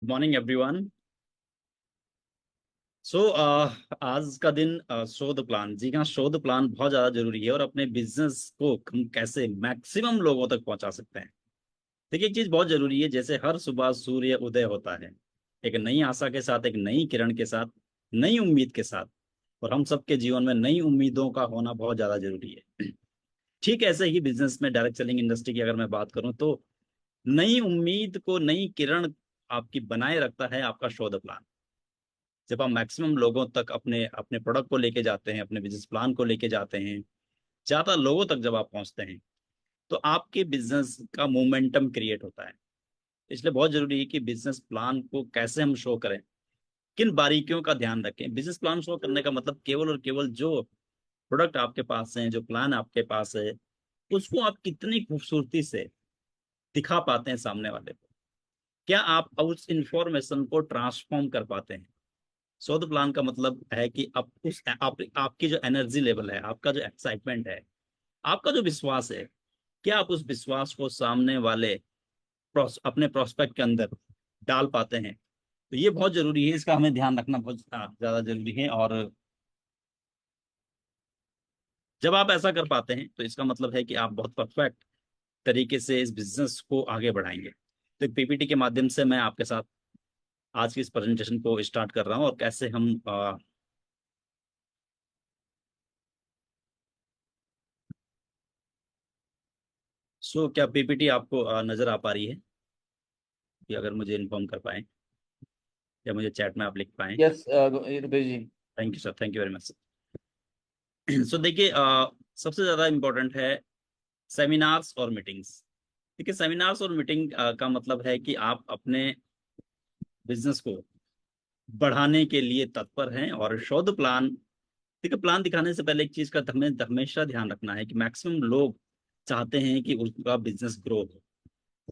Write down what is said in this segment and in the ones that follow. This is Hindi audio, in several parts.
Morning everyone. सो आज का दिन शो द प्लान। जी हाँ, शो द प्लान बहुत ज़्यादा जरूरी है और अपने बिजनेस को हम कैसे मैक्सिमम लोगों तक पहुंचा सकते हैं। देखिए, एक चीज़ बहुत जरूरी है। जैसे हर सुबह सूर्य उदय होता है एक नई आशा के साथ, एक नई किरण के साथ, नई उम्मीद के साथ। और हम सबके जीवन में नई उम्मीदों का होना बहुत ज़्यादा जरूरी है। ठीक ऐसे ही बिजनेस में, डायरेक्ट सेलिंग इंडस्ट्री की अगर मैं बात करूं तो नई उम्मीद को, नई किरण आपकी बनाए रखता है आपका शो द प्लान। जब आप मैक्सिमम लोगों तक अपने अपने प्रोडक्ट को लेके जाते हैं, अपने बिजनेस प्लान को लेके जाते हैं, ज्यादा लोगों तक जब आप पहुंचते हैं, तो आपके बिजनेस का मोमेंटम क्रिएट होता है। इसलिए बहुत जरूरी है कि बिजनेस प्लान को कैसे हम शो करें, किन बारीकियों का ध्यान रखें। बिजनेस प्लान शो करने का मतलब केवल और केवल जो प्रोडक्ट आपके पास है, जो प्लान आपके पास है, उसको आप कितनी खूबसूरती से दिखा पाते हैं सामने वाले को। क्या आप उस इंफॉर्मेशन को ट्रांसफॉर्म कर पाते हैं। शोध प्लान का मतलब है कि आपकी जो एनर्जी लेवल है, आपका जो एक्साइटमेंट है, आपका जो विश्वास है, क्या आप उस विश्वास को सामने वाले अपने प्रोस्पेक्ट के अंदर डाल पाते हैं। तो ये बहुत जरूरी है, इसका हमें ध्यान रखना बहुत ज्यादा जरूरी है। और जब आप ऐसा कर पाते हैं तो इसका मतलब है कि आप बहुत परफेक्ट तरीके से इस बिजनेस को आगे बढ़ाएंगे। तो पीपीटी के माध्यम से मैं आपके साथ आज की इस प्रेजेंटेशन को स्टार्ट कर रहा हूँ, और कैसे हम क्या पीपीटी आपको नजर आ पा रही है, कि अगर मुझे इन्फॉर्म कर पाए या मुझे चैट में आप लिख पाएं। Yes Rupesh ji. Thank you sir, thank you very much. So देखिए, सबसे ज़्यादा इम्पोर्टेंट है सेमिनार्स और मीटिंग्स। देखिए, सेमिनार्स और मीटिंग का मतलब है कि आप अपने बिजनेस को बढ़ाने के लिए तत्पर हैं। और शोध प्लान, देखिए, प्लान दिखाने से पहले एक चीज़ का हमें हमेशा ध्यान रखना है कि मैक्सिमम लोग चाहते हैं कि उनका बिजनेस ग्रो हो।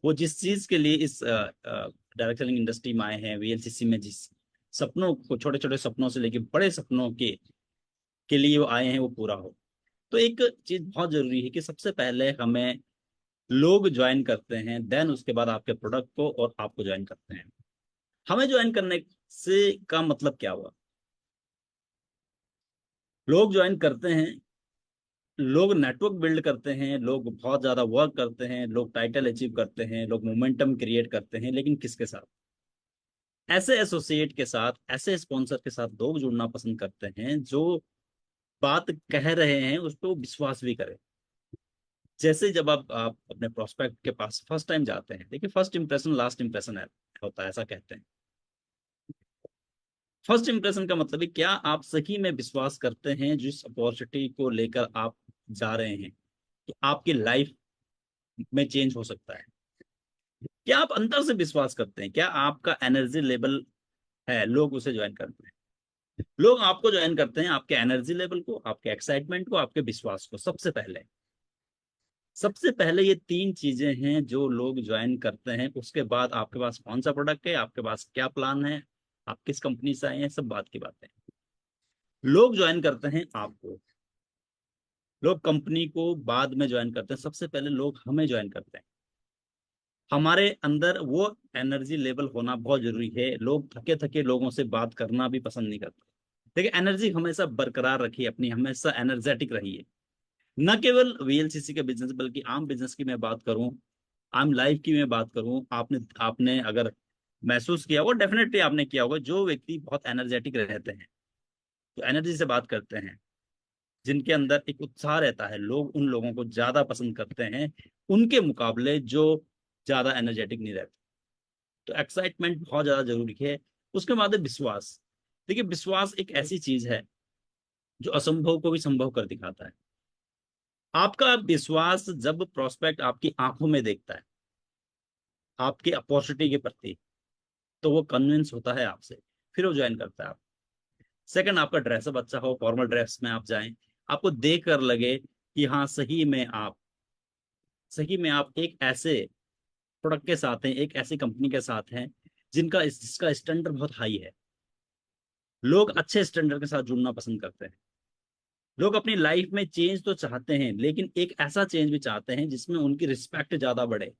वो जिस चीज़ के लिए इस डायरेक्ट सेलिंग इंडस्ट्री में आए हैं, वीएलसीसी में, जिस सपनों को, छोटे छोटे सपनों से लेके बड़े सपनों के लिए वो आए हैं, वो पूरा हो। तो एक चीज बहुत जरूरी है कि सबसे पहले हमें लोग ज्वाइन करते हैं, देन उसके बाद आपके प्रोडक्ट को और आपको ज्वाइन करते हैं। हमें ज्वाइन करने से का मतलब क्या हुआ। लोग ज्वाइन करते हैं, लोग नेटवर्क बिल्ड करते हैं, लोग बहुत ज्यादा वर्क करते हैं, लोग टाइटल अचीव करते हैं, लोग मोमेंटम क्रिएट करते हैं, लेकिन किसके साथ। ऐसे एसोसिएट के साथ, ऐसे स्पॉन्सर के साथ लोग जुड़ना पसंद करते हैं जो बात कह रहे हैं उस पर विश्वास भी करें। जैसे जब आप अपने प्रोस्पेक्ट के पास फर्स्ट टाइम जाते हैं, देखिए, फर्स्ट इंप्रेशन लास्ट इंप्रेशन है, होता है, ऐसा कहते हैं। फर्स्ट इंप्रेशन का मतलब है, क्या आप सही में विश्वास करते हैं जिस अपॉर्चुनिटी को लेकर आप जा रहे हैं कि आपकी लाइफ में चेंज हो सकता है। क्या आप अंदर से विश्वास करते हैं, क्या आपका एनर्जी लेवल है, लोग उसे ज्वाइन करते हैं। लोग आपको ज्वाइन करते हैं आपके एनर्जी लेवल को, आपके एक्साइटमेंट को, आपके विश्वास को। सबसे पहले ये तीन चीजें हैं जो लोग ज्वाइन करते हैं। उसके बाद आपके पास कौन सा प्रोडक्ट है, आपके पास क्या प्लान है, आप किस कंपनी से आए हैं, सब बात की बात है। लोग ज्वाइन करते हैं आपको, लोग कंपनी को बाद में ज्वाइन करते हैं, सबसे पहले लोग हमें ज्वाइन करते हैं। हमारे अंदर वो एनर्जी लेवल होना बहुत जरूरी है। लोग थके थके लोगों से बात करना भी पसंद नहीं करते। देखिए, एनर्जी हमेशा बरकरार रखिए अपनी, हमेशा एनर्जेटिक रहिए। न केवल वीएलसीसी के बिजनेस, बल्कि आम बिजनेस की मैं बात करूं, आम लाइफ की मैं बात करूं, आपने आपने अगर महसूस किया होगा, डेफिनेटली आपने किया होगा, जो व्यक्ति बहुत एनर्जेटिक रहते हैं, तो एनर्जी से बात करते हैं, जिनके अंदर एक उत्साह रहता है, लोग उन लोगों को ज्यादा पसंद करते हैं उनके मुकाबले जो ज्यादा एनर्जेटिक नहीं रहते। तो एक्साइटमेंट बहुत ज्यादा जरूरी है। उसके बाद है विश्वास। देखिए, विश्वास एक ऐसी चीज है जो असंभव को भी संभव कर दिखाता है। आपका विश्वास जब प्रोस्पेक्ट आपकी आंखों में देखता है आपकी अपॉर्चुनिटी के प्रति, तो वो कन्विंस होता है आपसे, फिर वो ज्वाइन करता है आप। सेकंड, आपका ड्रेसअप अच्छा हो, फॉर्मल ड्रेस में आप जाएं, आपको देख कर लगे कि हाँ, सही में आप एक ऐसे प्रोडक्ट के साथ हैं, एक ऐसी कंपनी के साथ हैं जिसका स्टैंडर्ड बहुत हाई है। लोग अच्छे स्टैंडर्ड के साथ जुड़ना पसंद करते हैं। लोग अपनी लाइफ में चेंज तो चाहते हैं, लेकिन एक ऐसा चेंज भी चाहते हैं जिसमें उनकी रिस्पेक्ट ज्यादा बढ़े।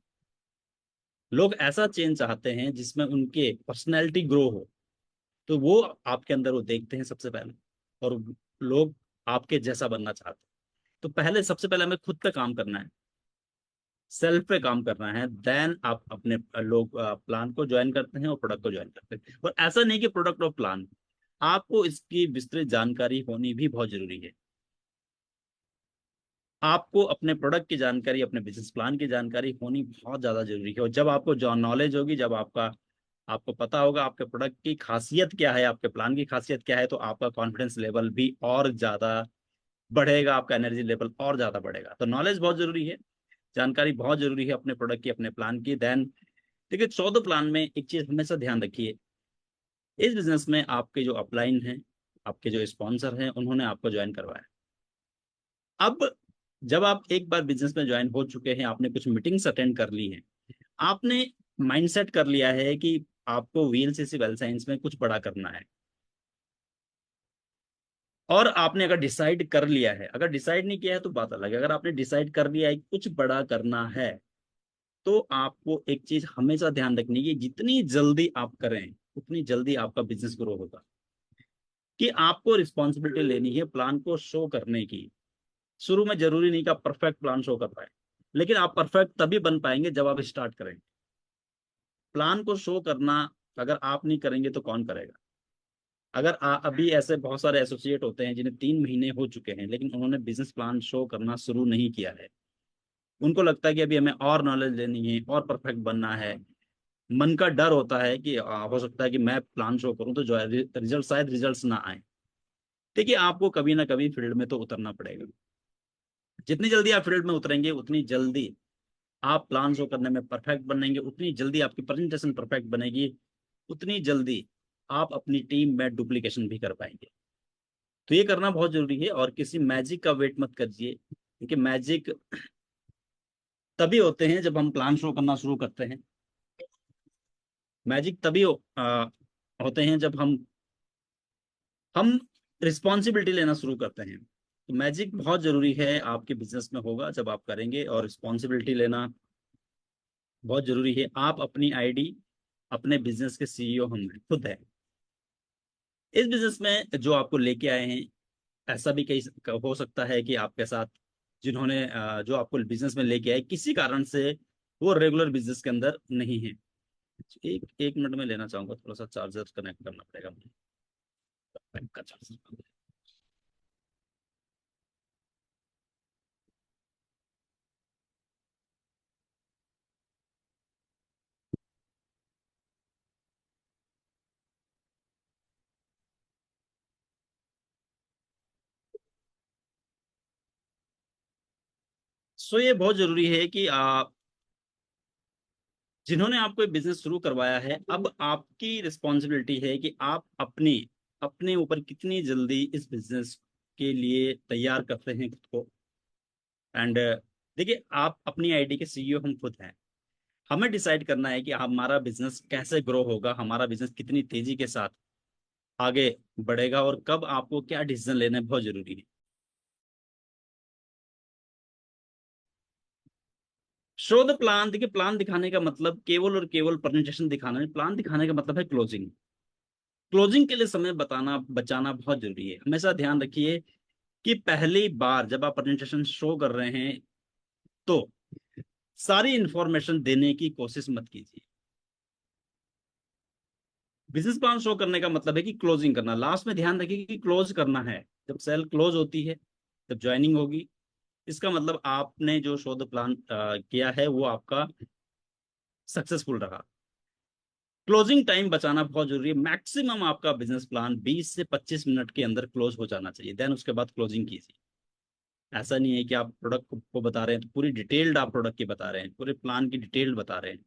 लोग ऐसा चेंज चाहते हैं जिसमें उनके पर्सनैलिटी ग्रो हो, तो वो आपके अंदर वो देखते हैं सबसे पहले। और लोग आपके जैसा बनना चाहते हैं। तो पहले सबसे पहले हमें खुद पे काम करना है, सेल्फ पे काम करना है, देन आप अपने लोग प्लान को ज्वाइन करते हैं और प्रोडक्ट को ज्वाइन करते हैं। और ऐसा नहीं कि प्रोडक्ट और प्लान, आपको इसकी विस्तृत जानकारी होनी भी बहुत जरूरी है। आपको अपने प्रोडक्ट की जानकारी, अपने बिजनेस प्लान की जानकारी होनी बहुत ज्यादा जरूरी है। और जब आपको जो नॉलेज होगी, जब आपको पता होगा आपके प्रोडक्ट की खासियत क्या है, आपके प्लान की खासियत क्या है, तो आपका कॉन्फिडेंस लेवल भी और ज्यादा बढ़ेगा, आपका एनर्जी लेवल और ज्यादा बढ़ेगा। तो नॉलेज बहुत जरूरी है, जानकारी बहुत जरूरी है अपने प्रोडक्ट की, अपने प्लान की। देन देखिए, 14 प्लान में एक चीज हमेशा ध्यान रखिए, इस बिजनेस में आपके जो अपलाइन हैं, आपके जो स्पॉन्सर हैं, उन्होंने आपको ज्वाइन करवाया। अब जब आप एक बार बिजनेस में ज्वाइन हो चुके हैं, आपने कुछ मीटिंग्स अटेंड कर ली हैं, आपने माइंडसेट कर लिया है कि आपको वीएलसीसी वेल्थ साइंस में कुछ बड़ा करना है, और आपने अगर डिसाइड कर लिया है, अगर डिसाइड नहीं किया है तो बात अलग है, अगर आपने डिसाइड कर लिया है कि कुछ बड़ा करना है, तो आपको एक चीज हमेशा ध्यान रखनी है, जितनी जल्दी आप करें उतनी जल्दी आपका बिजनेस ग्रो होगा। कि आपको रिस्पॉन्सिबिलिटी लेनी है प्लान को शो करने की। शुरू में जरूरी नहीं कि आप परफेक्ट प्लान शो कर पाए, लेकिन आप परफेक्ट तभी बन पाएंगे जब आप स्टार्ट करेंगे। प्लान को शो करना अगर आप नहीं करेंगे तो कौन करेगा? अगर अभी ऐसे बहुत सारे एसोसिएट होते हैं जिन्हें 3 महीने हो चुके हैं, लेकिन उन्होंने बिजनेस प्लान शो करना शुरू नहीं किया है। उनको लगता है कि अभी हमें और नॉलेज लेनी है और परफेक्ट बनना है। मन का डर होता है कि हो सकता है कि मैं प्लान शो करूं तो जो है रिजल्ट, शायद रिजल्ट्स ना आए। देखिए, आपको कभी ना कभी फील्ड में तो उतरना पड़ेगा। जितनी जल्दी आप फील्ड में उतरेंगे उतनी जल्दी आप प्लान शो करने में परफेक्ट बनेंगे, उतनी जल्दी आपकी प्रेजेंटेशन परफेक्ट बनेगी, उतनी जल्दी आप अपनी टीम में डुप्लीकेशन भी कर पाएंगे। तो ये करना बहुत जरूरी है, और किसी मैजिक का वेट मत करिए, क्योंकि मैजिक तभी होते हैं जब हम प्लान शो करना शुरू करते हैं। मैजिक तभी होते हैं जब हम रिस्पॉन्सिबिलिटी लेना शुरू करते हैं। तो मैजिक बहुत जरूरी है आपके बिजनेस में होगा जब आप करेंगे, और रिस्पॉन्सिबिलिटी लेना बहुत जरूरी है। आप अपनी आईडी, अपने बिजनेस के सीईओ हम खुद है। इस बिजनेस में जो आपको लेके आए हैं, ऐसा भी कई हो सकता है कि आपके साथ जिन्होंने जो आपको बिजनेस में लेके आए, किसी कारण से वो रेगुलर बिजनेस के अंदर नहीं है। एक एक मिनट में लेना चाहूंगा, थोड़ा सा चार्जर कनेक्ट करना पड़ेगा मुझे, बैंक का चार्जर। सो ये बहुत जरूरी है कि आप, जिन्होंने आपको बिजनेस शुरू करवाया है, अब आपकी रिस्पॉन्सिबिलिटी है कि आप अपनी अपने ऊपर कितनी जल्दी इस बिजनेस के लिए तैयार करते हैं खुद को। एंड देखिए, आप अपनी आईडी के सीईओ हम खुद हैं। हमें डिसाइड करना है कि हमारा बिजनेस कैसे ग्रो होगा, हमारा बिजनेस कितनी तेजी के साथ आगे बढ़ेगा, और कब आपको क्या डिसीजन लेना बहुत जरूरी है। शो द प्लान, देखिए प्लान दिखाने का मतलब केवल और केवल प्रेजेंटेशन दिखाना नहीं, प्लान दिखाने का मतलब है क्लोजिंग। क्लोजिंग के लिए समय बताना बचाना बहुत जरूरी है। हमेशा ध्यान रखिए कि पहली बार जब आप प्रेजेंटेशन शो कर रहे हैं, तो सारी इंफॉर्मेशन देने की कोशिश मत कीजिए। बिजनेस प्लान शो करने का मतलब है कि क्लोजिंग करना, लास्ट में ध्यान रखिए कि क्लोज करना है। जब सेल क्लोज होती है, जब ज्वाइनिंग होगी, इसका मतलब आपने जो शो द प्लान किया है वो आपका सक्सेसफुल रहा। क्लोजिंग टाइम बचाना बहुत जरूरी है। मैक्सिमम आपका बिजनेस प्लान 20 से 25 मिनट के अंदर क्लोज हो जाना चाहिए, देन उसके बाद क्लोजिंग कीजिए। ऐसा नहीं है कि आप प्रोडक्ट को बता रहे हैं तो पूरी डिटेल्ड आप प्रोडक्ट की बता रहे हैं, पूरे प्लान की डिटेल बता रहे हैं।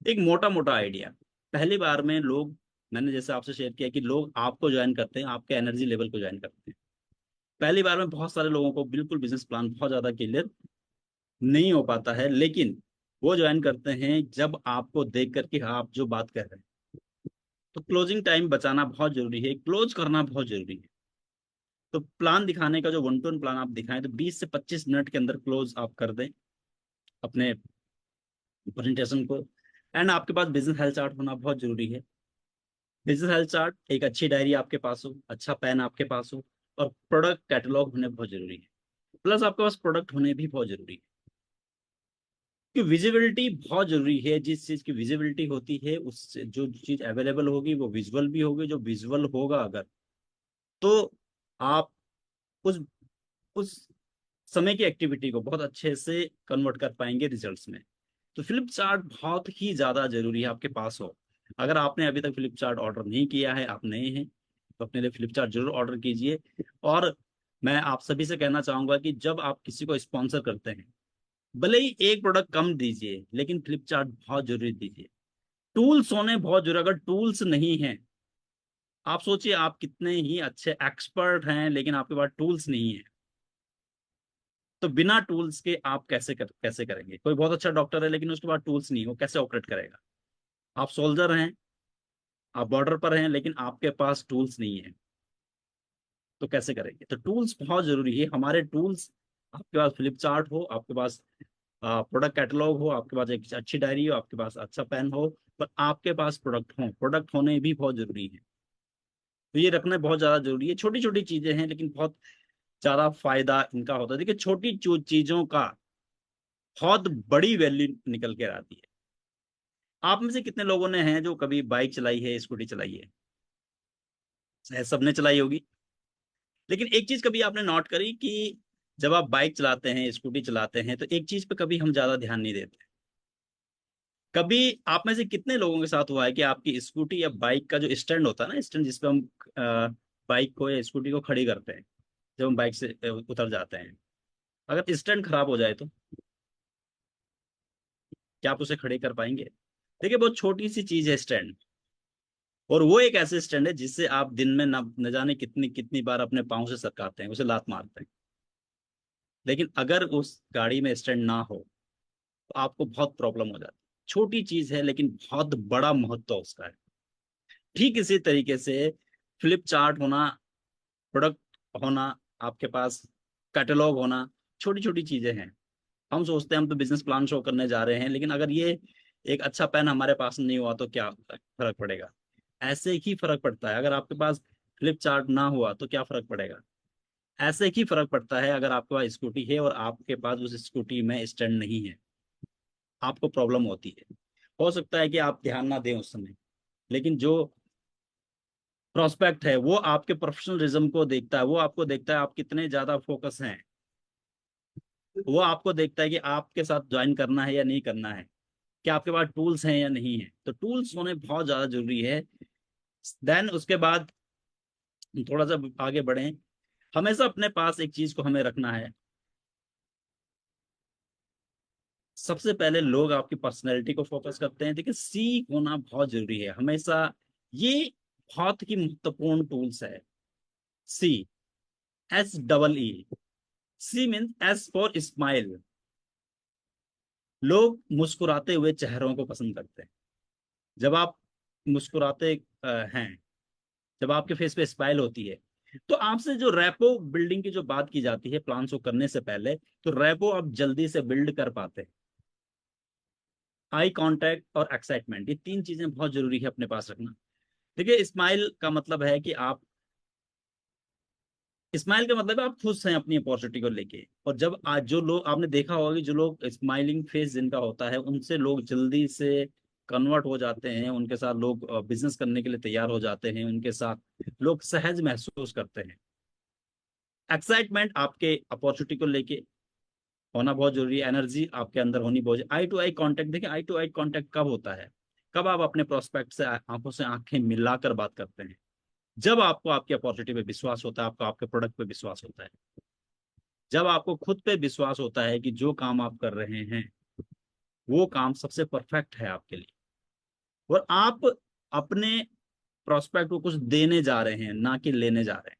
एक मोटा मोटा आइडिया। पहली बार में लोग, मैंने जैसे आपसे शेयर किया कि लोग आपको ज्वाइन करते हैं, आपके एनर्जी लेवल को ज्वाइन करते हैं। पहली बार में बहुत सारे लोगों को बिल्कुल बिजनेस प्लान बहुत ज्यादा क्लियर नहीं हो पाता है, लेकिन वो ज्वाइन करते हैं जब आपको देख करके आप जो बात कर रहे हैं। तो क्लोजिंग टाइम बचाना बहुत जरूरी है, क्लोज करना बहुत जरूरी है। तो प्लान दिखाने का जो वन टू वन प्लान आप दिखाएं, तो 20 से 25 मिनट के अंदर क्लोज आप कर दें अपने प्रेजेंटेशन को। एंड आपके पास बिजनेस हेल्थ चार्ट होना बहुत जरूरी है। बिजनेस हेल्थ चार्ट, एक अच्छी डायरी आपके पास हो, अच्छा पेन आपके पास हो, और प्रोडक्ट कैटलॉग होने बहुत जरूरी है। प्लस आपके पास प्रोडक्ट होने भी बहुत जरूरी है, कि विजिबिलिटी बहुत जरूरी है। जिस चीज की विजिबिलिटी होती है, उससे जो चीज अवेलेबल होगी वो विजुअल भी होगी। जो विजुअल होगा अगर, तो आप उस उस समय की एक्टिविटी को बहुत अच्छे से कन्वर्ट कर पाएंगे रिजल्ट्स में। तो फ्लिप चार्ट बहुत ही ज्यादा जरूरी है आपके पास हो। अगर आपने अभी तक फ्लिप चार्ट ऑर्डर नहीं किया है, आप नए हैं, तो अपने लिए फ्लिप चार्ट जरूर ऑर्डर कीजिए। और मैं आप सभी से कहना चाहूंगा कि जब आप किसी को स्पॉन्सर करते हैं, भले ही एक प्रोडक्ट कम दीजिए, लेकिन फ्लिप चार्ट बहुत जरूरी दीजिए। टूल्स होने बहुत जरूरी। अगर टूल्स नहीं है, आप सोचिए आप कितने ही अच्छे एक्सपर्ट हैं, लेकिन आपके पास टूल्स नहीं है, तो बिना टूल्स के आप कैसे करेंगे। कोई बहुत अच्छा डॉक्टर है लेकिन उसके पास टूल्स नहीं, वो कैसे ऑपरेट करेगा। आप सोल्जर हैं, आप बॉर्डर पर हैं, लेकिन आपके पास टूल्स नहीं है, तो कैसे करेंगे। तो टूल्स बहुत जरूरी है। हमारे टूल्स, आपके पास फ्लिप चार्ट हो, आपके पास प्रोडक्ट कैटलॉग हो, आपके पास एक अच्छी डायरी हो, आपके पास अच्छा पेन हो, पर आपके पास प्रोडक्ट हो, प्रोडक्ट होने भी बहुत जरूरी है। तो ये रखना बहुत ज्यादा जरूरी है। छोटी छोटी चीजें हैं लेकिन बहुत ज्यादा फायदा इनका होता है। देखिए छोटी चीजों का बहुत बड़ी वैल्यू निकल के आती है। आप में से कितने लोगों ने हैं जो कभी बाइक चलाई है, स्कूटी चलाई है। शायद सबने चलाई होगी। लेकिन एक चीज कभी आपने नोट करी कि जब आप बाइक चलाते हैं, स्कूटी चलाते हैं, तो एक चीज पे कभी हम ज्यादा ध्यान नहीं देते। कभी आप में से कितने लोगों के साथ हुआ है कि आपकी स्कूटी या बाइक का जो स्टैंड होता है ना, स्टैंड जिसपे हम बाइक को या स्कूटी को खड़ी करते हैं, जब हम बाइक से उतर जाते हैं, अगर स्टैंड खराब हो जाए तो क्या आप उसे खड़े कर पाएंगे। देखिए बहुत छोटी सी चीज है स्टैंड, और वो एक ऐसे स्टैंड है जिससे आप दिन में न जाने कितनी कितनी बार अपने पाँव से सरकाते हैं, उसे लात मारते हैं। लेकिन अगर उस गाड़ी में स्टैंड ना हो, तो आपको बहुत प्रॉब्लम हो जाती है। छोटी चीज है लेकिन बहुत बड़ा महत्व उसका है। ठीक इसी तरीके से फ्लिप चार्ट होना, प्रोडक्ट होना, आपके पास कैटलॉग होना, छोटी छोटी चीजें हैं। हम सोचते हैं हम तो बिजनेस प्लान शो करने जा रहे हैं, लेकिन अगर ये एक अच्छा पेन हमारे पास नहीं हुआ तो क्या फर्क पड़ेगा। ऐसे ही फर्क पड़ता है अगर आपके पास फ्लिप चार्ट ना हुआ तो क्या फर्क पड़ेगा। ऐसे ही फर्क पड़ता है अगर आपके पास स्कूटी है और आपके पास उस स्कूटी में स्टैंड नहीं है, आपको प्रॉब्लम होती है। हो सकता है कि आप ध्यान ना दें उस समय, लेकिन जो प्रोस्पेक्ट है वो आपके प्रोफेशनलिज्म को देखता है, वो आपको देखता है आप कितने ज्यादा फोकस हैं। वो आपको देखता है कि आपके साथ ज्वाइन करना है या नहीं करना है, क्या आपके पास टूल्स हैं या नहीं है। तो टूल्स होने बहुत ज्यादा जरूरी है। देन उसके बाद थोड़ा सा आगे बढ़े। हमेशा अपने पास एक चीज को हमें रखना है। सबसे पहले लोग आपकी पर्सनैलिटी को फोकस करते हैं, देखिए सी होना बहुत जरूरी है हमेशा। ये बहुत ही महत्वपूर्ण टूल्स है। See, SEE। See means S for smile. लोग मुस्कुराते हुए चेहरों को पसंद करते हैं। जब आप मुस्कुराते हैं, जब आपके फेस पे स्माइल होती है, तो आपसे जो रैपो बिल्डिंग की जो बात की जाती है प्लान शो करने से पहले, तो रैपो आप जल्दी से बिल्ड कर पाते हैं। आई कांटेक्ट और एक्साइटमेंट, ये तीन चीजें बहुत जरूरी है अपने पास रखना। देखिए स्माइल का मतलब है कि आप, स्माइल का मतलब है आप खुश हैं अपनी अपॉर्चुनिटी को लेके। और जब आज जो लोग आपने देखा होगा कि जो लोग स्माइलिंग फेस जिनका होता है, उनसे लोग जल्दी से कन्वर्ट हो जाते हैं, उनके साथ लोग बिजनेस करने के लिए तैयार हो जाते हैं, उनके साथ लोग सहज महसूस करते हैं। एक्साइटमेंट आपके अपॉर्चुनिटी को लेके होना बहुत जरूरी है। एनर्जी आपके अंदर होनी बहुत। आई टू आई कांटेक्ट, देखिए आई टू आई कांटेक्ट कब होता है, कब आप अपने प्रोस्पेक्ट से आंखों से आंखें मिलाकर बात करते हैं। जब आपको आपकी अपॉर्चुनिटी पे विश्वास होता है, आपको आपके प्रोडक्ट पे विश्वास होता है, जब आपको खुद पे विश्वास होता है कि जो काम आप कर रहे हैं वो काम सबसे परफेक्ट है आपके लिए, और आप अपने प्रोस्पेक्ट को कुछ देने जा रहे हैं ना कि लेने जा रहे हैं।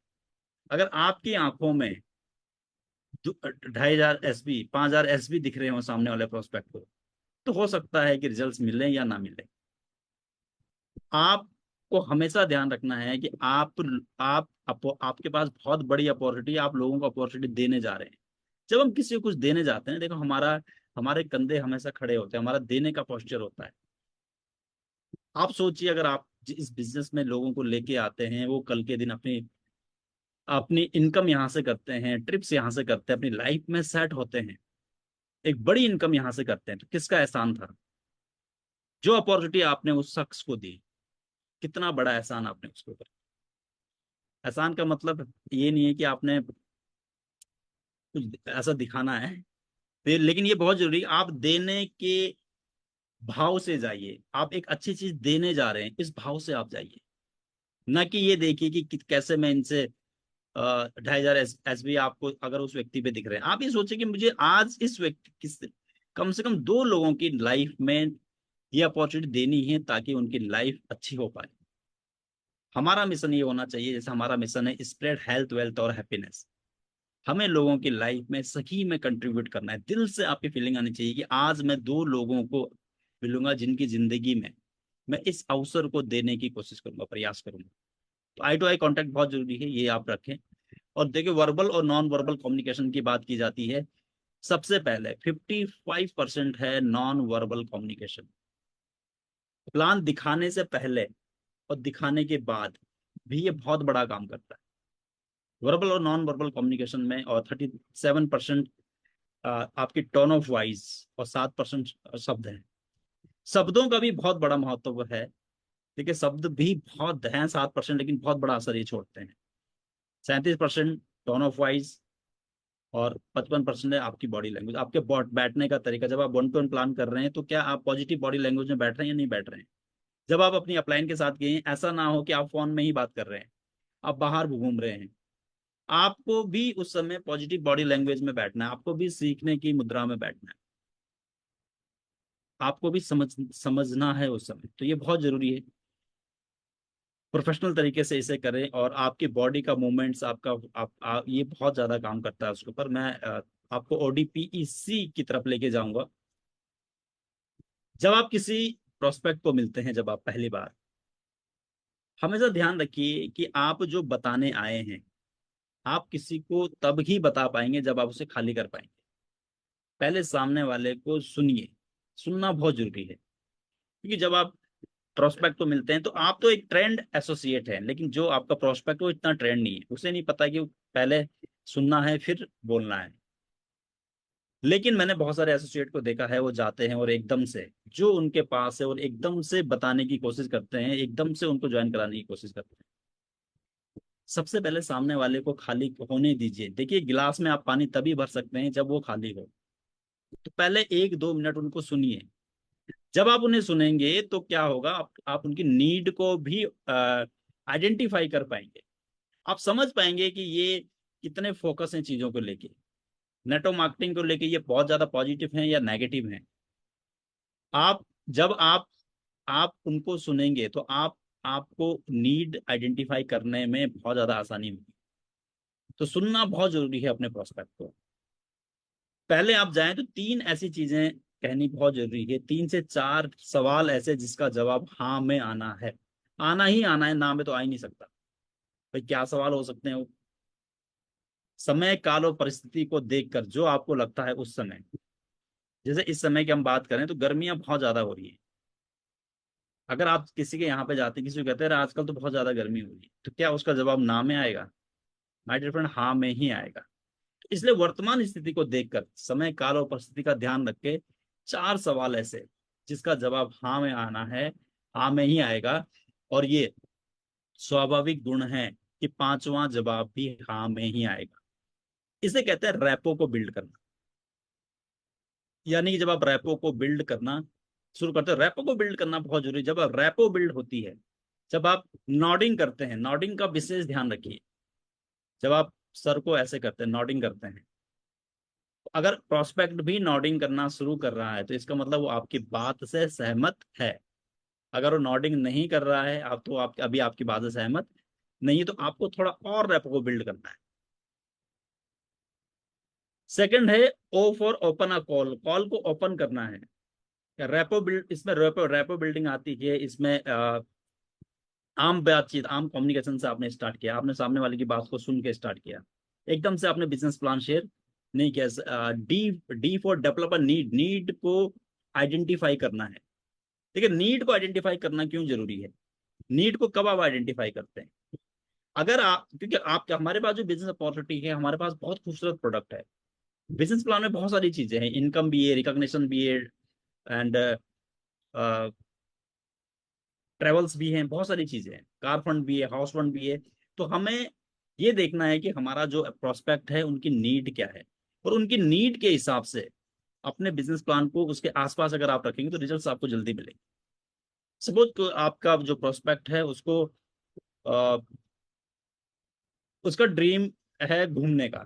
अगर आपकी आंखों में 2500 SB, 5000 SB दिख रहे हो सामने वाले प्रोस्पेक्ट को, तो हो सकता है कि रिजल्ट्स मिले या ना मिले। आपको हमेशा ध्यान रखना है कि आपके पास बहुत बड़ी अपॉर्चुनिटी, आप लोगों को अपॉर्चुनिटी देने जा रहे हैं। जब हम किसी को कुछ देने जाते हैं, देखो हमारे कंधे हमेशा खड़े होते हैं, हमारा देने का पोस्चर होता है। आप सोचिए, अगर आप इस बिजनेस में लोगों को लेके आते हैं, वो कल के दिन अपनी अपनी इनकम यहाँ से करते हैं, ट्रिप्स यहाँ से करते हैं, अपनी लाइफ में सेट होते हैं, एक बड़ी इनकम यहाँ से करते हैं, तो किसका एहसान था? जो अपॉर्चुनिटी आपने उस शख्स को दी, कितना बड़ा एहसान आपने उसको कर। एहसान का मतलब ये नहीं है कि आपने कुछ ऐसा दिखाना है, लेकिन ये बहुत जरूरी है, आप देने के भाव से जाइए। आप एक अच्छी चीज देने जा रहे हैं, इस भाव से आप जाइए। ना कि ये देखिए कि कैसे मैं इनसे 2,500 SB आपको अगर उस व्यक्ति पे दिख रहे हैं, आप ये सोचिए कि मुझे आज इस व्यक्ति किस कम से कम 2 लोगों की लाइफ में ये अपॉर्चुनिटी देनी है ताकि उनकी लाइफ अच्छी हो पाए। हमारा मिशन ये होना चाहिए, जैसे हमारा मिशन है स्प्रेड हेल्थ, वेल्थ और हैप्पीनेस। हमें लोगों की लाइफ में सही में कंट्रीब्यूट करना है। दिल से आपकी फीलिंग आनी चाहिए कि आज मैं 2 लोगों को मिलूंगा जिनकी जिंदगी में मैं इस अवसर को देने की कोशिश करूंगा, प्रयास करूंगा। तो आई टू आई कांटेक्ट बहुत जरूरी है, ये आप रखें। और देखिए, वर्बल और नॉन वर्बल कम्युनिकेशन की बात की जाती है, सबसे पहले 55% है नॉन वर्बल कम्युनिकेशन। प्लान दिखाने से पहले और दिखाने के बाद भी ये बहुत बड़ा काम करता है, वर्बल और नॉन वर्बल कम्युनिकेशन में। और 37% आपकी टोन ऑफ वॉइस, और 7% शब्द हैं। शब्दों का भी बहुत बड़ा महत्व है। देखिए, शब्द भी बहुत हैं 7%, लेकिन बहुत बड़ा असर ये छोड़ते हैं। 37% टोन ऑफ वॉइस, और 55% है आपकी बॉडी लैंग्वेज, आपके बैठने का तरीका। जब आप वन टू वन प्लान कर रहे हैं तो क्या आप पॉजिटिव बॉडी लैंग्वेज में बैठ रहे हैं या नहीं बैठ रहे हैं? जब आप अपनी अपलाइन के साथ गए हैं, ऐसा ना हो कि आप फोन में ही बात कर रहे हैं, आप बाहर घूम रहे हैं। आपको भी उस समय पॉजिटिव बॉडी लैंग्वेज में बैठना है, आपको भी सीखने की मुद्रा में बैठना है, आपको भी समझना है उस समय। तो ये बहुत जरूरी है, प्रोफेशनल तरीके से इसे करें। और आपकी बॉडी का मूवमेंट्स आपका ये बहुत ज्यादा काम करता है उसके ऊपर। मैं आपको ODPEC की तरफ लेके जाऊंगा। जब आप किसी प्रोस्पेक्ट को मिलते हैं, जब आप पहली बार, हमेशा ध्यान रखिए कि आप जो बताने आए हैं, आप किसी को तब ही बता पाएंगे जब आप उसे खाली कर पाएंगे। पहले सामने वाले को सुनिए, सुनना बहुत जरूरी है। क्योंकि जब आप प्रोस्पेक्ट को मिलते हैं तो आप तो एक ट्रेंड एसोसिएट है, लेकिन जो आपका प्रोस्पेक्ट वो इतना ट्रेंड नहीं है, उसे नहीं पता कि पहले सुनना है फिर बोलना है। लेकिन मैंने बहुत सारे एसोसिएट को देखा है, वो जाते हैं और एकदम से जो उनके पास है और एकदम से बताने की कोशिश करते हैं, एकदम से उनको ज्वाइन कराने की कोशिश करते हैं। सबसे पहले सामने वाले को खाली होने दीजिए। देखिए, गिलास में आप पानी तभी भर सकते हैं जब वो खाली हो। तो पहले 1-2 मिनट उनको सुनिए। जब आप उन्हें सुनेंगे तो क्या होगा, आप उनकी नीड को भी आइडेंटिफाई कर पाएंगे। आप समझ पाएंगे कि ये कितने फोकस हैं चीजों को लेके, नेटवर्क मार्केटिंग को लेके ये बहुत ज्यादा पॉजिटिव हैं या नेगेटिव हैं। आप जब आप उनको सुनेंगे तो आपको नीड आइडेंटिफाई करने में बहुत ज्यादा आसानी होगी। तो सुनना बहुत जरूरी है अपने प्रोस्पेक्ट को। पहले आप जाएं तो 3 ऐसी चीजें कहनी बहुत जरूरी है, 3 से 4 सवाल ऐसे जिसका जवाब हाँ में आना है। आना ही आना है, ना में तो आ ही नहीं सकता। भाई, क्या सवाल हो सकते हैं वो? समय, काल और परिस्थिति को देखकर जो आपको लगता है उस समय, जैसे इस समय की हम बात करें तो गर्मियां बहुत ज्यादा हो रही है। अगर आप किसी के यहाँ पे जाते हैं, किसी को कहते हैं आजकल तो बहुत ज्यादा गर्मी हो रही है, तो क्या उसका जवाब ना में आएगा? माय डियर फ्रेंड, हाँ में ही आएगा। तो इसलिए वर्तमान स्थिति को देखकर, समय, काल और परिस्थिति का ध्यान रख के 4 सवाल ऐसे जिसका जवाब हाँ में आना है, हाँ में ही आएगा। और ये स्वाभाविक गुण है कि 5वां जवाब भी हाँ में ही आएगा। इसे कहते हैं रैपो को बिल्ड करना। यानी कि जब आप रैपो को बिल्ड करना शुरू करते हो, रैपो को बिल्ड करना बहुत जरूरी है। जब रैपो बिल्ड होती है, जब आप नॉडिंग करते हैं, नॉडिंग का विशेष ध्यान रखिए। जब आप सर को ऐसे करते हैं, नॉडिंग करते हैं, तो अगर प्रोस्पेक्ट भी नॉडिंग करना शुरू कर रहा है तो इसका मतलब वो आपकी बात से सहमत है। अगर वो नॉडिंग नहीं कर रहा है, आप तो आप अभी आपकी बात से सहमत नहीं है, तो आपको थोड़ा और रैपो को बिल्ड करना है। सेकंड है O for open a call, call को ओपन करना है। रैपो बिल्ड, इसमें रैपो रैपो बिल्डिंग आती है इसमें। आम बातचीत, आम कम्युनिकेशन से आपने स्टार्ट किया, आपने सामने वाले की बात को सुन के स्टार्ट किया, एकदम से आपने बिजनेस प्लान शेयर नहीं किया। D D for developer need, need को आइडेंटिफाई करना है। देखिए नीड को आइडेंटिफाई करना क्यों जरूरी है, नीड को कब आप आइडेंटिफाई करते हैं, अगर आप, क्योंकि आप, हमारे पास जो बिजनेस अपॉर्चुनिटी है, हमारे पास बहुत खूबसूरत प्रोडक्ट है। बिजनेस प्लान में बहुत सारी चीजें हैं, इनकम भी है, रिकॉग्निशन भी है, एंड ट्रेवल्स भी हैं, बहुत सारी चीजें हैं, कार फंड भी है, हाउस फंड भी है। तो हमें ये देखना है कि हमारा जो प्रोस्पेक्ट है उनकी नीड क्या है, और उनकी नीड के हिसाब से अपने बिजनेस प्लान को उसके आसपास अगर आप रखेंगे तो रिजल्ट्स आपको जल्दी मिलेंगे। सपोज आपका जो प्रोस्पेक्ट है उसको उसका ड्रीम है घूमने का,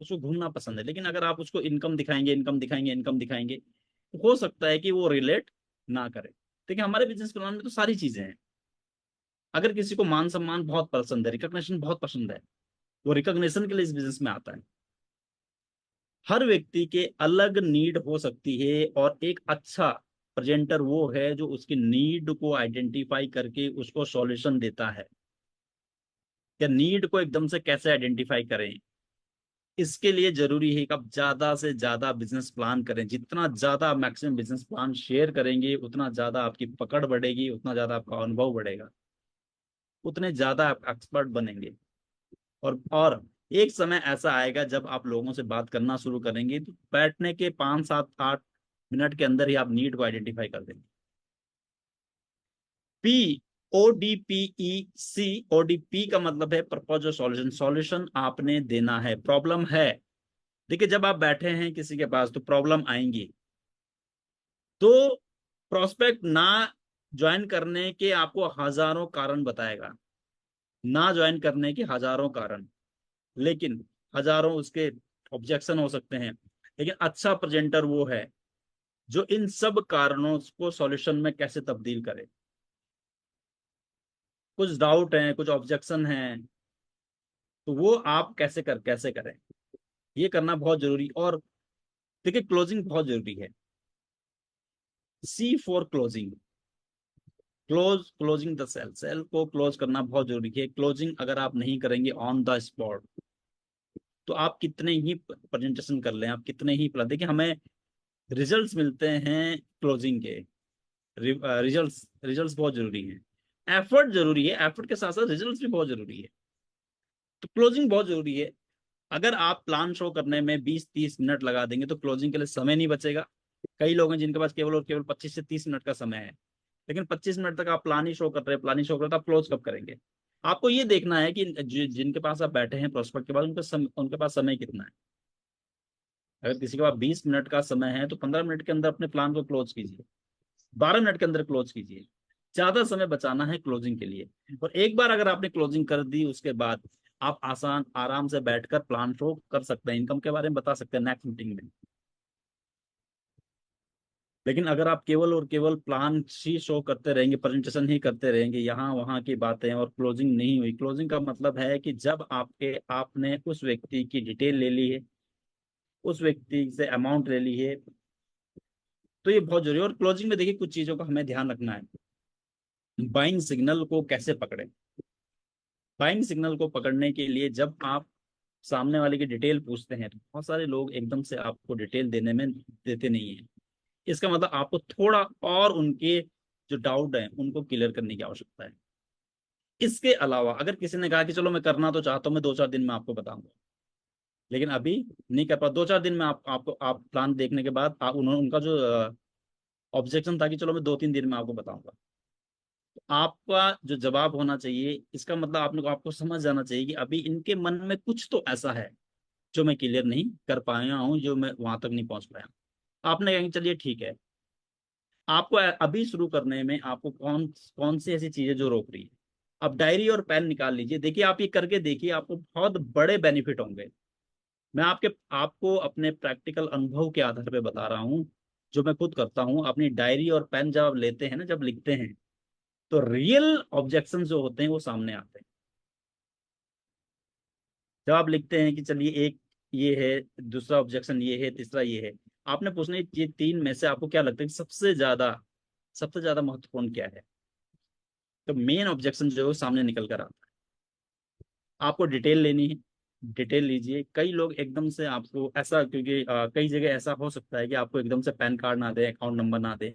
उसको घूमना पसंद है, लेकिन अगर आप उसको इनकम दिखाएंगे, इनकम दिखाएंगे, इनकम दिखाएंगे, तो हो सकता है कि वो रिलेट ना करे। देखिए हमारे बिजनेस प्लान में तो सारी चीजें हैं। अगर किसी को मान सम्मान बहुत पसंद है, रिकॉग्निशन बहुत पसंद है, वो रिकॉग्निशन के लिए इस बिजनेस में आता है। हर व्यक्ति के अलग नीड हो सकती है, और एक अच्छा प्रेजेंटर वो है जो उसकी नीड को आइडेंटिफाई करके उसको सॉल्यूशन देता है। या नीड को एकदम से कैसे आइडेंटिफाई करें, इसके लिए जरूरी है कि आप ज्यादा से ज्यादा बिजनेस प्लान करें। जितना ज्यादा मैक्सिमम बिजनेस प्लान शेयर करेंगे, उतना ज्यादा आपकी पकड़ बढ़ेगी, उतना ज्यादा आपका अनुभव बढ़ेगा, उतने ज्यादा आप एक्सपर्ट बनेंगे। और एक समय ऐसा आएगा जब आप लोगों से बात करना शुरू करेंगे तो बैठने के 5 7 8 मिनट के अंदर ही आप नीड को आइडेंटिफाई कर देंगे। पी, ODPEC, ODP का मतलब है पर्पज और सॉल्यूशन। सॉल्यूशन आपने देना है, प्रॉब्लम है। देखिए जब आप बैठे हैं किसी के पास तो प्रॉब्लम आएंगी, तो प्रोस्पेक्ट ना ज्वाइन करने के आपको हजारों कारण बताएगा, ना ज्वाइन करने के हजारों कारण, लेकिन हजारों उसके ऑब्जेक्शन हो सकते हैं। लेकिन अच्छा प्रेजेंटर वो है जो इन सब कारणों को सॉल्यूशन में कैसे तब्दील करे। कुछ डाउट हैं, कुछ ऑब्जेक्शन हैं, तो वो आप कैसे करें, ये करना बहुत जरूरी। और देखिए क्लोजिंग बहुत जरूरी है। C for closing, closing the sale, sale को क्लोज करना बहुत जरूरी है। क्लोजिंग अगर आप नहीं करेंगे ऑन द स्पॉट, तो आप कितने ही प्रेजेंटेशन कर लें, आप कितने ही प्लान, देखिए हमें रिजल्ट्स मिलते हैं क्लोजिंग के। रिजल्ट्स रिजल्ट्स बहुत जरूरी है, एफर्ट जरूरी है, एफर्ट के साथ साथ रिजल्ट्स भी बहुत जरूरी है। तो क्लोजिंग बहुत जरूरी है। अगर आप प्लान शो करने में 20 30 मिनट लगा देंगे तो क्लोजिंग के लिए समय नहीं बचेगा। कई लोग हैं जिनके पास केवल और केवल 25 से 30 मिनट का समय है, लेकिन 25 मिनट तक आप प्लान ही शो कर रहे हैं, प्लान ही शो कर रहे हैं, तो आप क्लोज कब करेंगे। आपको ये देखना है कि जिनके पास आप बैठे हैं प्रोस्पेक्ट के पास, उनके पास समय कितना है। अगर किसी के पास 20 मिनट का समय है तो 15 मिनट के अंदर अपने प्लान को क्लोज कीजिए, 12 मिनट के अंदर क्लोज कीजिए। ज्यादा समय बचाना है क्लोजिंग के लिए। और एक बार अगर आपने क्लोजिंग कर दी, उसके बाद आप आसान आराम से बैठकर प्लान शो कर सकते हैं, इनकम के बारे में बता सकते हैं नेक्स्ट मीटिंग में। लेकिन अगर आप केवल और केवल प्लान ही शो करते रहेंगे, प्रेजेंटेशन ही करते रहेंगे, यहाँ वहाँ की बातें, और क्लोजिंग नहीं हुई, क्लोजिंग का मतलब है कि जब आपने उस व्यक्ति की डिटेल ले ली है, उस व्यक्ति से अमाउंट ले ली है, तो ये बहुत जरूरी है। और क्लोजिंग में देखिए कुछ चीजों का हमें ध्यान रखना है। बाइंग सिग्नल को कैसे पकड़े, बाइंग सिग्नल को पकड़ने के लिए जब आप सामने वाले की डिटेल पूछते हैं, तो बहुत सारे लोग एकदम से आपको डिटेल देने में देते नहीं है। इसका मतलब आपको थोड़ा और उनके जो डाउट है उनको क्लियर करने की आवश्यकता है। इसके अलावा अगर किसी ने कहा कि चलो मैं करना तो चाहता हूँ, मैं 2 4 दिन में आपको बताऊंगा, लेकिन अभी नहीं कर पा, 2 4 दिन में आप प्लान देखने के बाद उन्होंने उनका जो ऑब्जेक्शन था कि चलो मैं 2 3 दिन में आपको बताऊंगा, तो आपका जो जवाब होना चाहिए, इसका मतलब आपने को आपको समझ जाना चाहिए कि अभी इनके मन में कुछ तो ऐसा है जो मैं क्लियर नहीं कर पाया हूँ, जो मैं वहां तक नहीं पहुंच पाया। आपने कहेंगे चलिए ठीक है, आपको अभी शुरू करने में आपको कौन कौन सी ऐसी चीजें जो रोक रही है। अब डायरी और पेन निकाल लीजिए, देखिए आप ये करके देखिए, आपको बहुत बड़े बेनिफिट होंगे। मैं आपको अपने प्रैक्टिकल अनुभव के आधार पे बता रहा हूँ, जो मैं खुद करता हूँ। अपनी डायरी और पेन जब आप लेते हैं ना, जब लिखते हैं, तो रियल ऑब्जेक्शन जो होते हैं वो सामने आते हैं। जब आप लिखते हैं कि चलिए एक ये है, दूसरा ऑब्जेक्शन ये है, तीसरा ये है, आपने पूछना ये तीन में से आपको क्या लगता है कि सबसे ज्यादा महत्वपूर्ण क्या है, तो मेन ऑब्जेक्शन जो है वो सामने निकल कर आता है। आपको डिटेल लेनी है, डिटेल लीजिए। कई लोग एकदम से आपको ऐसा, क्योंकि कई जगह ऐसा हो सकता है कि आपको एकदम से पैन कार्ड ना दे, अकाउंट नंबर ना दे,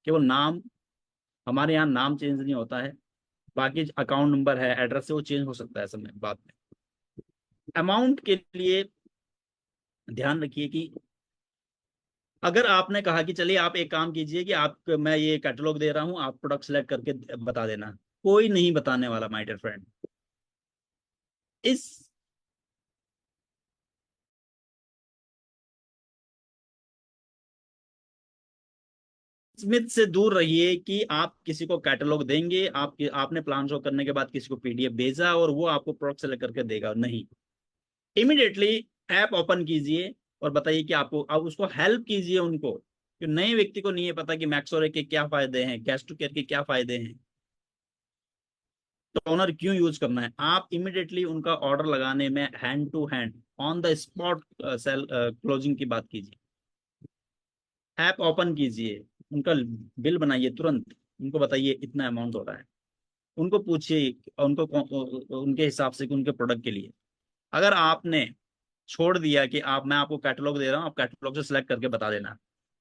केवल नाम हमारे यहाँ नाम चेंज नहीं होता है, बाकी अकाउंट नंबर है, एड्रेस है, वो चेंज हो सकता है समय बाद में। अमाउंट के लिए ध्यान रखिए कि अगर आपने कहा कि चलिए आप एक काम कीजिए कि आप, मैं ये कैटलॉग दे रहा हूं, आप प्रोडक्ट सेलेक्ट करके बता देना, कोई नहीं बताने वाला माय डियर फ्रेंड। इस स्मिथ से दूर रहिए कि आप किसी को कैटलॉग देंगे, आपने प्लान शो करने के बाद किसी को पीडीएफ भेजा और वो आपको प्रोडक्ट सेलेक्ट करके देगा, नहीं। इमिडिएटली ऐप ओपन कीजिए और बताइए कि आपको, अब उसको हेल्प कीजिए उनको, कि नए व्यक्ति को नहीं है पता कि मैक्सोरे के क्या फायदे हैं, कैश टू केयर के क्या फायदे हैं, टोनर क्यों यूज करना है। आप इमिडिएटली उनका ऑर्डर लगाने में hand to hand on the spot sale closing की बात कीजिए। ऐप ओपन कीजिए, उनका बिल बनाइए तुरंत, उनको बताइए इतना अमाउंट हो रहा है, उनको पूछिए उनको उनके हिसाब से कि उनके प्रोडक्ट के लिए। अगर आपने छोड़ दिया कि आप, मैं आपको कैटलॉग दे रहा हूँ, आप कैटलॉग से सिलेक्ट करके बता देना,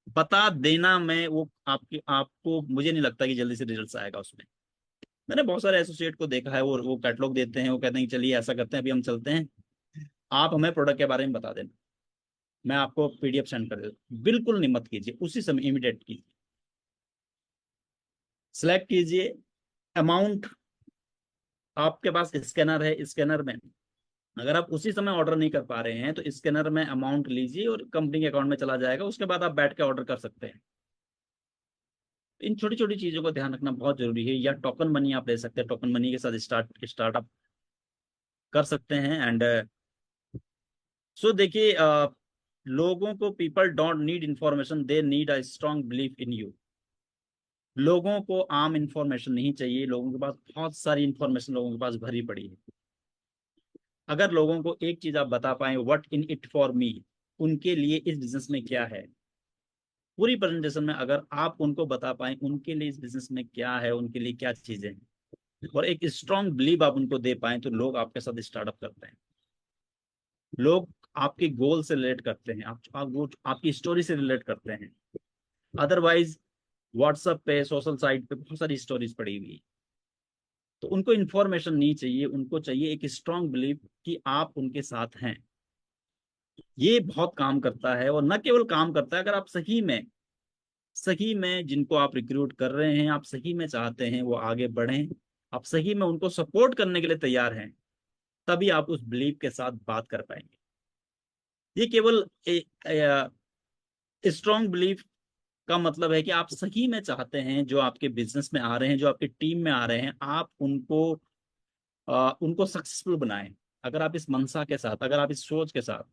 बता देना में वो आपकी, आपको मुझे नहीं लगता कि जल्दी से रिजल्ट आएगा उसमें। मैंने बहुत सारे एसोसिएट को देखा है, वो कैटलॉग देते हैं, वो कहते हैं कि चलिए ऐसा करते हैं, अभी हम चलते हैं, आप हमें प्रोडक्ट के बारे में बता देना, मैं आपको पीडीएफ सेंड कर देता हूँ। बिल्कुल नहीं, मत कीजिए, उसी समय इमीडिएट कीजिए, सिलेक्ट कीजिए अमाउंट। आपके पास स्कैनर है, स्कैनर में अगर आप उसी समय ऑर्डर नहीं कर पा रहे हैं तो स्कैनर में अमाउंट लीजिए और कंपनी के अकाउंट में चला जाएगा, उसके बाद आप बैठ के ऑर्डर कर सकते हैं। इन छोटी छोटी चीजों को ध्यान रखना बहुत जरूरी है। या टोकन मनी आप ले सकते हैं, टोकन मनी के साथ स्टार्टअप कर सकते हैं। एंड सो देखिए, लोगों को, people don't need information, they need a strong belief in you. लोगों को आम इंफॉर्मेशन नहीं चाहिए, लोगों के पास बहुत सारी इंफॉर्मेशन लोगों के पास भरी पड़ी है। अगर लोगों को एक चीज आप बता पाए, what in it for me, उनके लिए इस बिजनेस में क्या है, पूरी प्रेजेंटेशन में अगर आप उनको बता पाए उनके लिए इस बिजनेस में क्या है, उनके लिए क्या चीजें हैं, और एक स्ट्रांग बिलीव आप उनको दे पाए, तो लोग आपके साथ स्टार्टअप करते हैं। लोग आपके गोल से रिलेट करते हैं, वो आपकी स्टोरी से रिलेट करते हैं। अदरवाइज व्हाट्सएप पे, सोशल साइट पे बहुत सारी स्टोरीज पड़ी हुई है, तो उनको इन्फॉर्मेशन नहीं चाहिए, उनको चाहिए एक स्ट्रांग बिलीव कि आप उनके साथ हैं। ये बहुत काम करता है, और न केवल काम करता है, अगर आप सही में जिनको आप रिक्रूट कर रहे हैं, आप सही में चाहते हैं वो आगे बढ़ें, आप सही में उनको सपोर्ट करने के लिए तैयार हैं, तभी आप उस बिलीव के साथ बात कर पाएंगे। ये केवल स्ट्रॉन्ग बिलीफ का मतलब है कि आप सही में चाहते हैं, जो आपके बिजनेस में आ रहे हैं, जो आपकी टीम में आ रहे हैं, आप उनको सक्सेसफुल बनाएं। अगर आप इस मंशा के साथ, अगर आप इस सोच के साथ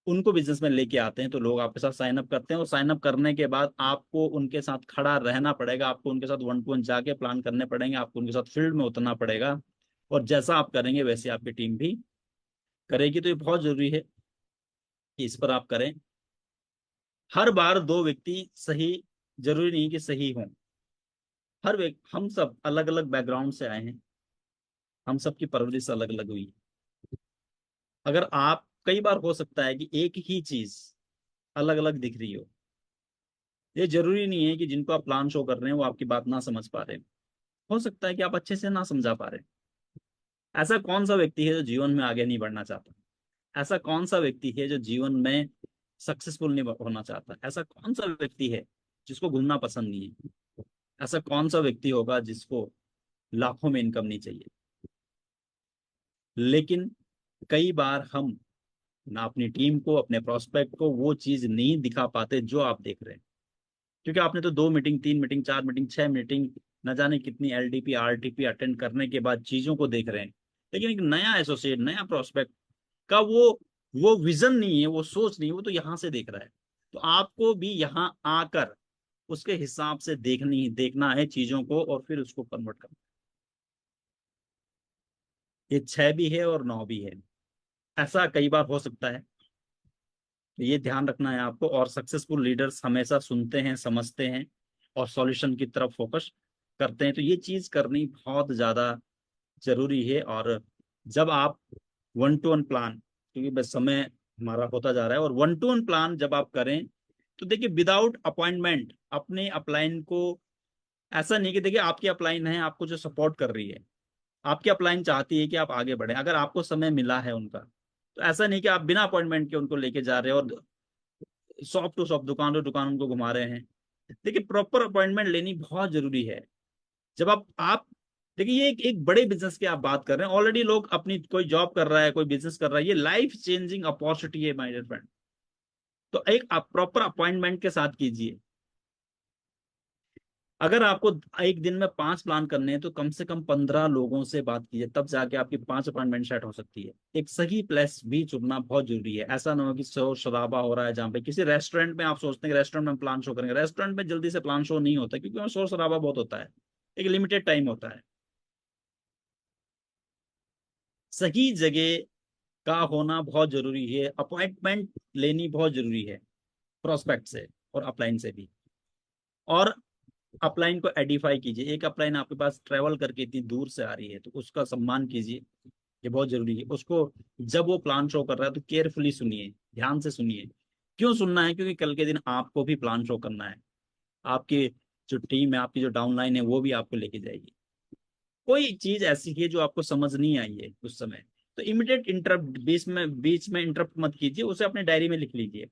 उनको बिजनेस में लेके आते हैं, तो लोग आपके साथ साइन अप करते हैं, और साइन अप करने के बाद आपको उनके साथ खड़ा रहना पड़ेगा, आपको उनके साथ वन टू वन जाके प्लान करने पड़ेंगे, आपको उनके साथ फील्ड में उतरना पड़ेगा, और जैसा आप करेंगे वैसे आपकी टीम भी करेगी। तो ये बहुत जरूरी है कि इस पर आप करें। हर बार दो व्यक्ति सही, जरूरी नहीं कि सही हों। हर व्यक्ति, हम सब अलग अलग बैकग्राउंड से आए हैं, हम सब की परवरिश अलग अलग हुई है। अगर आप, कई बार हो सकता है कि एक ही चीज अलग अलग दिख रही ये जरूरी नहीं है कि जिनको आप प्लान शो कर रहे हैं वो आपकी बात ना समझ पा रहे हैं। हो सकता है कि आप अच्छे से ना समझा पा रहे। ऐसा कौन सा व्यक्ति है जो जीवन में आगे नहीं बढ़ना चाहता? ऐसा कौन सा व्यक्ति है जो जीवन में सक्सेसफुल नहीं होना चाहता? ऐसा कौन सा व्यक्ति है जिसको घूमना पसंद नहीं है? ऐसा कौन सा व्यक्ति होगा जिसको लाखों में इनकम नहीं चाहिए? लेकिन कई बार हम ना अपनी टीम को, अपने प्रोस्पेक्ट को वो चीज नहीं दिखा पाते जो आप देख रहे हैं, क्योंकि आपने तो 2 मीटिंग, 3 मीटिंग, 4 मीटिंग, 6 मीटिंग, न जाने कितनी एलडीपी आरटीपी अटेंड करने के बाद चीजों को देख रहे हैं। लेकिन एक नया एसोसिएट, नया प्रोस्पेक्ट का वो विजन नहीं है, वो सोच नहीं है, वो तो यहाँ से देख रहा है। तो आपको भी यहाँ आकर उसके हिसाब से देखना है चीजों को, और फिर उसको कन्वर्ट करना। ये 6 भी है और 9 भी है, ऐसा कई बार हो सकता है। तो ये ध्यान रखना है आपको। और सक्सेसफुल लीडर्स हमेशा सुनते हैं, समझते हैं, और सॉल्यूशन की तरफ फोकस करते हैं। तो ये चीज करनी बहुत ज्यादा जरूरी है। और जब आप वन टू वन प्लान, क्योंकि बस समय हमारा होता जा रहा है, और वन टू वन प्लान जब आप करें, तो देखिए विदाउट अपॉइंटमेंट अपने अपलाइन को ऐसा नहीं कि देखिए आपकी अपलाइन है, आपको जो सपोर्ट कर रही है, आपकी अपलाइन चाहती है कि आप आगे बढ़े, अगर आपको समय मिला है उनका, तो ऐसा नहीं कि आप बिना अपॉइंटमेंट के उनको लेके जा रहे हो और शॉप टू शॉप, दुकान टू दुकान उनको घुमा रहे हैं। देखिए प्रॉपर अपॉइंटमेंट लेनी बहुत जरूरी है। जब आप देखिए ये एक बड़े बिजनेस की आप बात कर रहे हैं, ऑलरेडी लोग अपनी कोई जॉब कर रहा है, कोई बिजनेस कर रहा है, ये लाइफ चेंजिंग अपॉर्चुनिटी है माय डियर फ्रेंड। तो एक आप प्रॉपर अपॉइंटमेंट के साथ कीजिए। अगर आपको एक दिन में 5 प्लान करने हैं तो कम से कम 15 लोगों से बात कीजिए, तब जाके आपकी 5 अपॉइंटमेंट सेट हो सकती है। एक सही प्लेस भी चुनना बहुत जरूरी है। ऐसा ना हो कि शोर शराबा हो रहा है जहाँ पे किसी रेस्टोरेंट में, आप सोचते हैं कि रेस्टोरेंट में प्लान शो करेंगे, रेस्टोरेंट में जल्दी से प्लान शो नहीं होता, क्योंकि वहाँ शोर शराबा बहुत होता है, एक लिमिटेड टाइम होता है। सही जगह का होना बहुत जरूरी है, अपॉइंटमेंट लेनी बहुत जरूरी है, प्रोस्पेक्ट से और अपलाइन से भी। और अपलाइन को एडिफाई कीजिए। एक अपलाइन आपके पास ट्रेवल करके इतनी दूर से आ रही है तो उसका सम्मान कीजिए, ये बहुत जरूरी है। उसको जब वो प्लान शो कर रहा है तो केयरफुली सुनिए, ध्यान से सुनिए। क्यों सुनना है? क्योंकि कल के दिन आपको भी प्लान शो करना है, आपकी जो टीम है, आपकी जो डाउनलाइन है, वो भी आपको लेके जाएगी। कोई चीज ऐसी है जो आपको समझ नहीं आई है उस समय, तो इमीडिएट इंटरप्ट, बीच में इंटरप्ट मत कीजिए, उसे अपने डायरी में लिख लीजिए।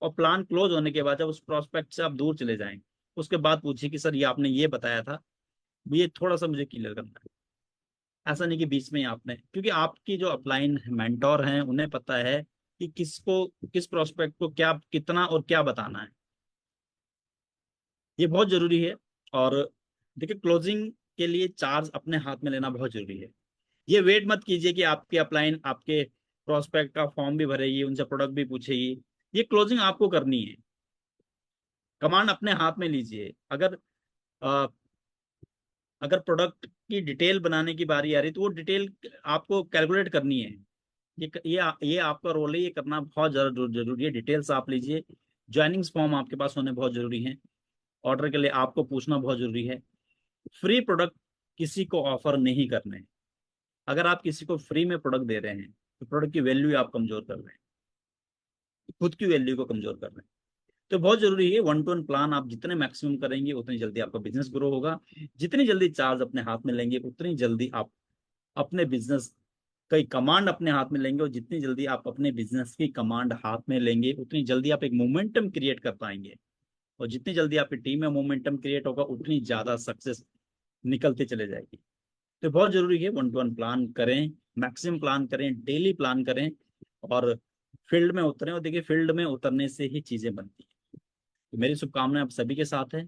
और प्लान क्लोज होने के बाद जब उस प्रोस्पेक्ट से आप दूर चले जाएं, उसके बाद पूछिए कि सर ये आपने ये बताया था, ये थोड़ा सा मुझे क्लियर करना है। ऐसा नहीं कि बीच में ही आपने, क्योंकि आपकी जो अपलाइन मेंटोर हैं उन्हें पता है कि किसको, किस प्रोस्पेक्ट को क्या, कितना और क्या बताना है। ये बहुत जरूरी है। और देखिए क्लोजिंग के लिए चार्ज अपने हाथ में लेना बहुत जरूरी है। ये वेट मत कीजिए कि आपकी अपलाइन आपके प्रोस्पेक्ट का फॉर्म भी भरेगी, उनसे प्रोडक्ट भी पूछेगी। ये क्लोजिंग आपको करनी है, कमांड अपने हाथ में लीजिए। अ, अगर प्रोडक्ट की डिटेल बनाने की बारी आ रही है तो वो डिटेल आपको कैलकुलेट करनी है। ये आपका रोल है, ये करना बहुत ज्यादा जरूरी है। डिटेल्स आप लीजिए, ज्वाइनिंग्स फॉर्म आपके पास होने बहुत जरूरी है, ऑर्डर के लिए आपको पूछना बहुत जरूरी है। फ्री प्रोडक्ट किसी को ऑफर नहीं करने। अगर आप किसी को फ्री में प्रोडक्ट दे रहे हैं तो प्रोडक्ट की वैल्यू आप कमजोर कर रहे हैं, खुद की वैल्यू को कमजोर कर रहे हैं। तो बहुत जरूरी है, वन टू वन प्लान आप जितने मैक्सिमम करेंगे उतनी जल्दी आपका बिजनेस ग्रो होगा। जितनी जल्दी चार्ज अपने हाथ में लेंगे उतनी जल्दी आप अपने बिजनेस की कमांड अपने हाथ में लेंगे, और जितनी जल्दी आप अपने बिजनेस की कमांड हाथ में लेंगे उतनी जल्दी आप एक मोमेंटम क्रिएट कर पाएंगे। और जितनी जल्दी आपकी टीम में मोमेंटम क्रिएट होगा उतनी ज्यादा सक्सेस निकलते चले जाएगी। तो बहुत जरूरी है, वन टू वन प्लान करें, मैक्सिमम प्लान करें, डेली प्लान करें, और फील्ड में उतरें। और देखिए फील्ड में उतरने से ही चीजें बनती हैं। तो मेरी शुभकामनाएं आप सभी के साथ है।